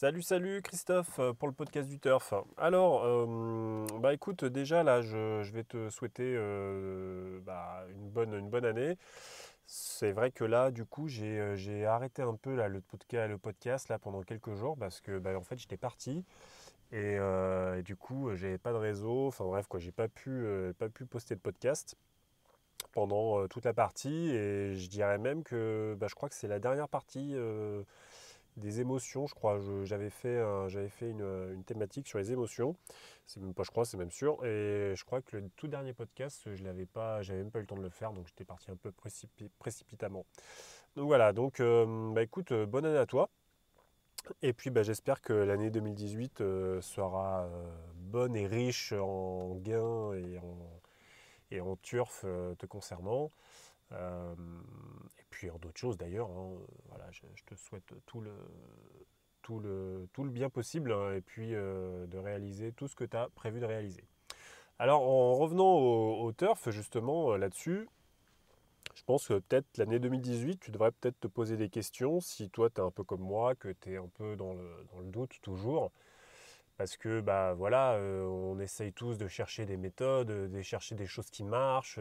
Salut Christophe pour le podcast du Turf. Alors, écoute, déjà là, je vais te souhaiter une bonne année. C'est vrai que là, du coup, j'ai arrêté un peu là, le podcast là, pendant quelques jours parce que en fait, j'étais parti et du coup, j'avais pas de réseau. Enfin bref, quoi, j'ai pas pu poster de podcast pendant toute la partie et je dirais même que je crois que c'est la dernière partie. Des émotions, je crois. J'avais fait une thématique sur les émotions. C'est même pas, je crois, c'est même sûr. Et je crois que le tout dernier podcast, j'avais même pas eu le temps de le faire, donc j'étais parti un peu précipitamment. Donc voilà, donc écoute, bonne année à toi. Et puis j'espère que l'année 2018 sera bonne et riche en gains et en turf te concernant. Euh, et puis en d'autres choses d'ailleurs, hein. Voilà, je te souhaite tout le bien possible, hein, et puis de réaliser tout ce que tu as prévu de réaliser. Alors en revenant au turf, justement, là-dessus, je pense que peut-être l'année 2018, tu devrais peut-être te poser des questions si toi tu es un peu comme moi, que tu es un peu dans le doute toujours. Parce que voilà, on essaye tous de chercher des méthodes, de chercher des choses qui marchent,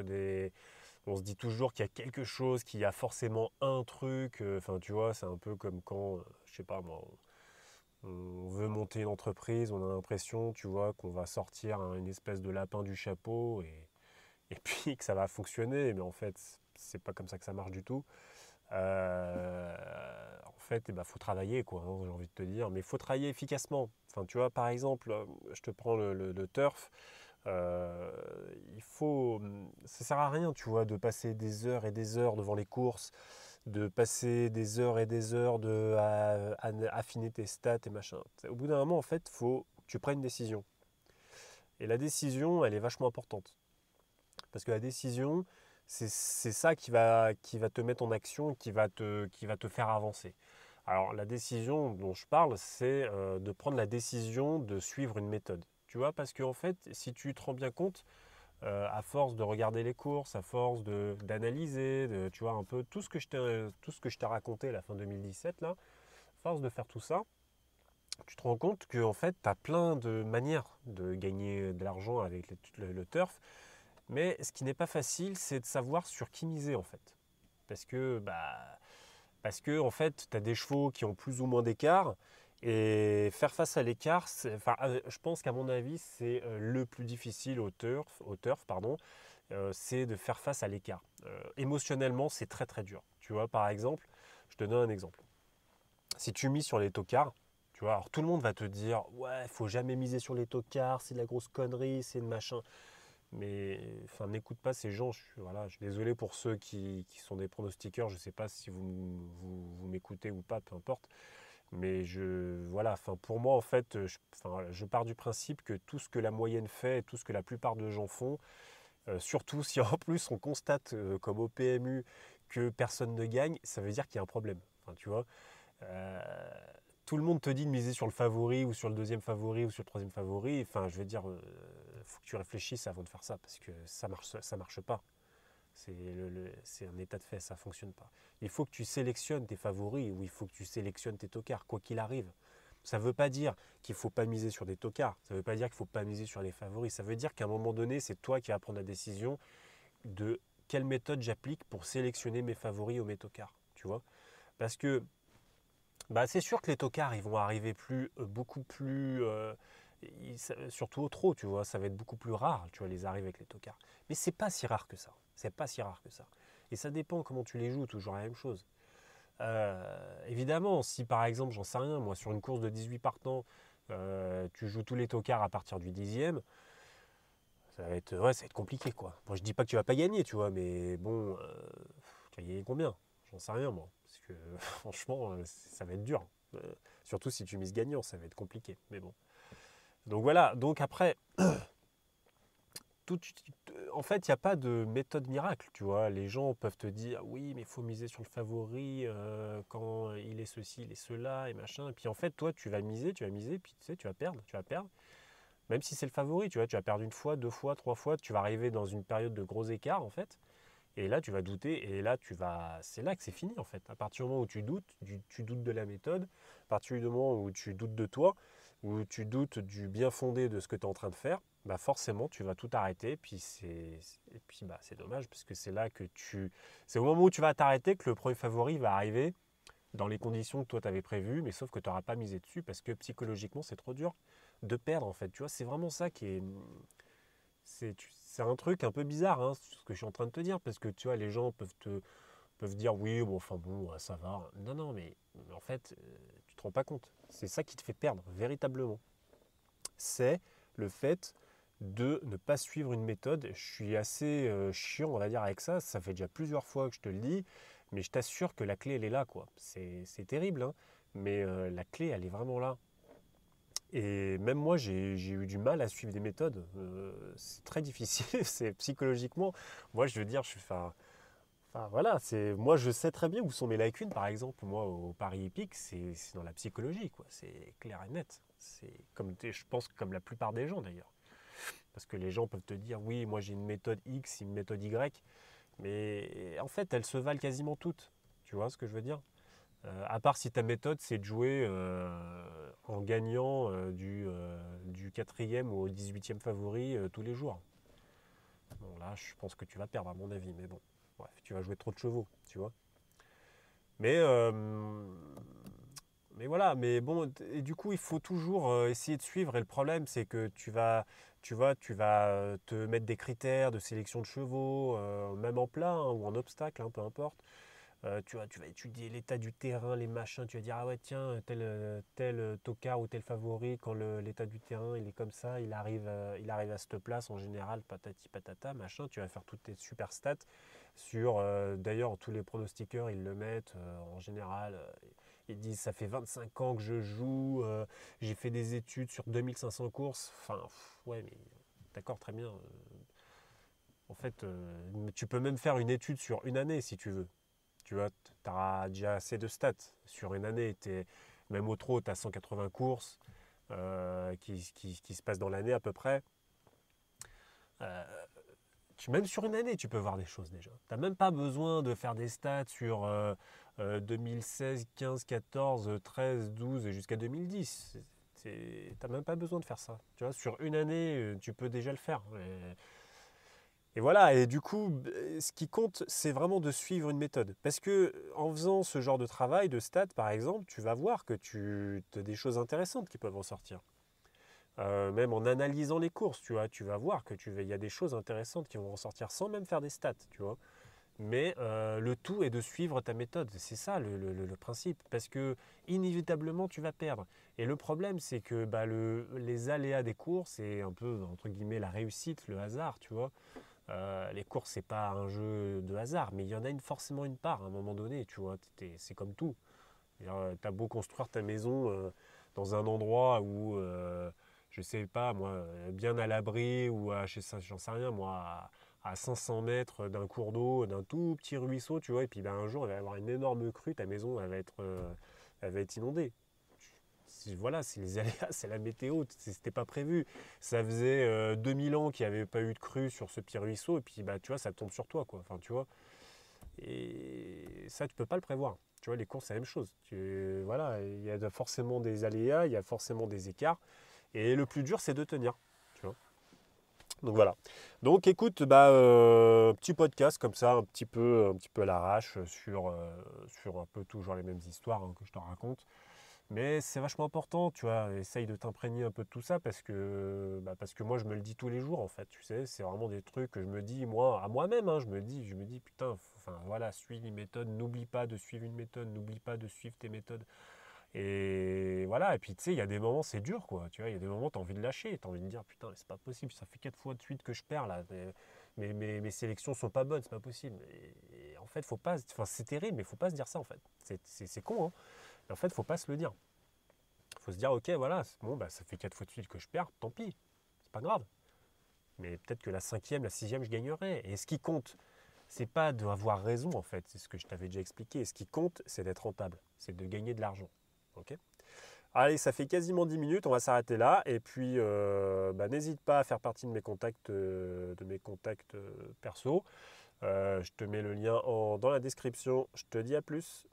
on se dit toujours qu'il y a quelque chose, qu'il y a forcément un truc. Enfin, tu vois, c'est un peu comme quand, je sais pas moi, on veut monter une entreprise, on a l'impression, tu vois, qu'on va sortir une espèce de lapin du chapeau et puis que ça va fonctionner. Mais en fait, c'est pas comme ça que ça marche du tout. En fait, faut travailler, quoi, hein, j'ai envie de te dire. Mais il faut travailler efficacement. Enfin, tu vois, par exemple, je te prends le turf. Euh, ça sert à rien, tu vois, de passer des heures et des heures devant les courses, de passer des heures et des heures à affiner tes stats et machin. Au bout d'un moment, en fait, faut que tu prennes une décision. Et la décision, elle est vachement importante. Parce que la décision, c'est ça qui va te mettre en action, qui va te faire avancer. Alors, la décision dont je parle, c'est de prendre la décision de suivre une méthode. Tu vois, parce qu'en fait, si tu te rends bien compte, à force de regarder les courses, à force d'analyser, tu vois, un peu tout ce que je t'ai raconté à la fin 2017, là, à force de faire tout ça, tu te rends compte que en fait, tu as plein de manières de gagner de l'argent avec le turf, mais ce qui n'est pas facile, c'est de savoir sur qui miser en fait. Parce que en fait, tu as des chevaux qui ont plus ou moins d'écart, et faire face à l'écart, enfin, je pense qu'à mon avis, c'est le plus difficile au turf, pardon, c'est de faire face à l'écart. Émotionnellement, c'est très très dur. Tu vois, par exemple, je te donne un exemple. Si tu mises sur les tocards, tu vois, alors tout le monde va te dire, ouais, il faut jamais miser sur les tocards, c'est de la grosse connerie, c'est le machin. Mais enfin, n'écoute pas ces gens. Voilà, je suis désolé pour ceux qui sont des pronostiqueurs. Je ne sais pas si vous m'écoutez ou pas, peu importe. Mais voilà, enfin, pour moi, en fait, je pars du principe que tout ce que la moyenne fait et tout ce que la plupart de gens font, surtout si en plus on constate comme au PMU que personne ne gagne, ça veut dire qu'il y a un problème. Enfin, tu vois, euh, tout le monde te dit de miser sur le favori ou sur le deuxième favori ou sur le troisième favori. Enfin, je veux dire, faut que tu réfléchisses avant de faire ça parce que ça marche pas. C'est un état de fait, ça fonctionne pas. Il faut que tu sélectionnes tes favoris ou il faut que tu sélectionnes tes tocards, quoi qu'il arrive. Ça ne veut pas dire qu'il ne faut pas miser sur des tocards. Ça ne veut pas dire qu'il ne faut pas miser sur les favoris. Ça veut dire qu'à un moment donné, c'est toi qui vas prendre la décision de quelle méthode j'applique pour sélectionner mes favoris ou mes tocards. Tu vois. Parce que c'est sûr que les tocards, ils vont arriver beaucoup plus, surtout au trot, tu vois, ça va être beaucoup plus rare, tu vois, les arriver avec les tocards. Mais c'est pas si rare que ça. C'est pas si rare que ça. Et ça dépend comment tu les joues, toujours la même chose. Évidemment, si par exemple, j'en sais rien, moi, sur une course de 18 partants, tu joues tous les tocards à partir du 10e, ça va être compliqué, quoi. Moi, je dis pas que tu vas pas gagner, tu vois, mais bon, tu vas gagner combien? J'en sais rien, moi. Parce que franchement, ça va être dur. Euh, Surtout si tu mises gagnant, ça va être compliqué. Mais bon. Donc voilà, donc après, tout, en fait, il n'y a pas de méthode miracle, tu vois. Les gens peuvent te dire, oui, mais il faut miser sur le favori quand il est ceci, il est cela, et machin. Et puis en fait, toi, tu vas miser, puis tu sais, tu vas perdre, tu vas perdre. Même si c'est le favori, tu vois, tu vas perdre une fois, deux fois, trois fois, tu vas arriver dans une période de gros écarts, en fait. Et là, tu vas douter, et là, c'est là que c'est fini en fait. À partir du moment où tu doutes de la méthode, à partir du moment où tu doutes de toi, où tu doutes du bien fondé de ce que tu es en train de faire, bah forcément, tu vas tout arrêter. Et puis bah, c'est dommage, parce que c'est au moment où tu vas t'arrêter que le premier favori va arriver dans les conditions que toi tu avais prévues, mais sauf que tu n'auras pas misé dessus parce que psychologiquement, c'est trop dur de perdre en fait. Tu vois, c'est vraiment ça qui est. C'est un truc un peu bizarre, hein, ce que je suis en train de te dire, parce que tu vois, les gens peuvent dire oui, bon, enfin bon, ça va. Non, non, mais en fait, tu te rends pas compte. C'est ça qui te fait perdre, véritablement. C'est le fait de ne pas suivre une méthode. Je suis assez chiant, on va dire, avec ça. Ça fait déjà plusieurs fois que je te le dis, mais je t'assure que la clé, elle est là, quoi. C'est terrible, hein, mais la clé, elle est vraiment là. Et même moi, j'ai eu du mal à suivre des méthodes. C'est très difficile, c'est psychologiquement. Moi, je veux dire, enfin, voilà, moi, je sais très bien où sont mes lacunes, par exemple. Moi, au Paris Hippique, c'est dans la psychologie, quoi. C'est clair et net. Je pense, comme la plupart des gens, d'ailleurs. Parce que les gens peuvent te dire, oui, moi, j'ai une méthode X, une méthode Y. Mais en fait, elles se valent quasiment toutes. Tu vois ce que je veux dire? À part si ta méthode, c'est de jouer en gagnant du 4e au 18e favori tous les jours. Bon, là, je pense que tu vas perdre, à mon avis. Mais bon, bref, tu vas jouer trop de chevaux, tu vois. Mais, euh, mais voilà, mais bon, et du coup, il faut toujours essayer de suivre. Et le problème, c'est que tu vas te mettre des critères de sélection de chevaux, même en plat hein, ou en obstacle, hein, peu importe. Tu vas étudier l'état du terrain, les machins, tu vas dire, ah ouais, tiens, tel tocard ou tel favori, quand l'état du terrain, il est comme ça, il arrive à cette place, en général, patati patata, machin, tu vas faire toutes tes super stats d'ailleurs, tous les pronostiqueurs, ils le mettent, en général, ils disent, ça fait 25 ans que je joue, j'ai fait des études sur 2500 courses, enfin, ouais, mais d'accord, très bien. En fait, tu peux même faire une étude sur une année, si tu veux. Tu vois, tu auras déjà assez de stats. Sur une année, même au trot, tu as 180 courses qui se passent dans l'année à peu près. Euh, Même sur une année, tu peux voir des choses déjà. Tu n'as même pas besoin de faire des stats sur 2016, 15, 14, 13, 12 jusqu'à 2010. Tu n'as même pas besoin de faire ça. Tu vois, sur une année, tu peux déjà le faire. Et voilà, et du coup, ce qui compte, c'est vraiment de suivre une méthode. Parce que en faisant ce genre de travail, de stats par exemple, tu vas voir que tu as des choses intéressantes qui peuvent ressortir. Même en analysant les courses, tu vas voir il y a des choses intéressantes qui vont ressortir sans même faire des stats, tu vois. Mais le tout est de suivre ta méthode. C'est ça le principe. Parce que inévitablement, tu vas perdre. Et le problème, c'est que bah, les aléas des courses, c'est un peu, entre guillemets, la réussite, le hasard, tu vois. Les courses, c'est pas un jeu de hasard, mais il y en a forcément une part à un moment donné, tu vois. C'est comme tout. Tu as beau construire ta maison dans un endroit où, je sais pas, moi, bien à l'abri, ou j'en sais rien, moi, à 500 mètres d'un cours d'eau, d'un tout petit ruisseau, tu vois, et puis ben, un jour, il va y avoir une énorme crue, ta maison, elle va être inondée. Voilà, c'est les aléas, c'est la météo, c'était pas prévu. Ça faisait 2000 ans qu'il n'y avait pas eu de crue sur ce petit ruisseau, et puis bah, tu vois, ça tombe sur toi, quoi. Enfin, tu vois, et ça, tu peux pas le prévoir. Tu vois, les courses, c'est la même chose. Voilà, il y a forcément des aléas, il y a forcément des écarts, et le plus dur, c'est de tenir. Tu vois. Donc voilà. Donc écoute, bah, petit podcast comme ça, un petit peu à l'arrache sur un peu toujours les mêmes histoires hein, que je te raconte. Mais c'est vachement important, tu vois, essaye de t'imprégner un peu de tout ça parce que moi je me le dis tous les jours en fait, tu sais, c'est vraiment des trucs que je me dis moi à moi-même, hein, je me dis putain, enfin voilà, suis une méthode, n'oublie pas de suivre une méthode, n'oublie pas de suivre tes méthodes. Et voilà, et puis tu sais, il y a des moments c'est dur quoi, tu vois, il y a des moments tu as envie de lâcher, tu as envie de dire putain, mais c'est pas possible, ça fait 4 fois de suite que je perds là, mes sélections sont pas bonnes, c'est pas possible. Et en fait, faut pas, enfin c'est terrible, mais faut pas se dire ça en fait. C'est con, hein. Mais en fait, faut pas se le dire. Il faut se dire, ok, voilà, bon, bah, ça fait 4 fois de suite que je perds, tant pis, c'est pas grave. Mais peut-être que la cinquième, la sixième, je gagnerai. Et ce qui compte, c'est pas d'avoir raison, en fait, c'est ce que je t'avais déjà expliqué. Ce qui compte, c'est d'être rentable, c'est de gagner de l'argent. Ok. Allez, ça fait quasiment 10 minutes, on va s'arrêter là. Et puis, bah, n'hésite pas à faire partie de mes contacts perso. Je te mets le lien dans la description. Je te dis à plus.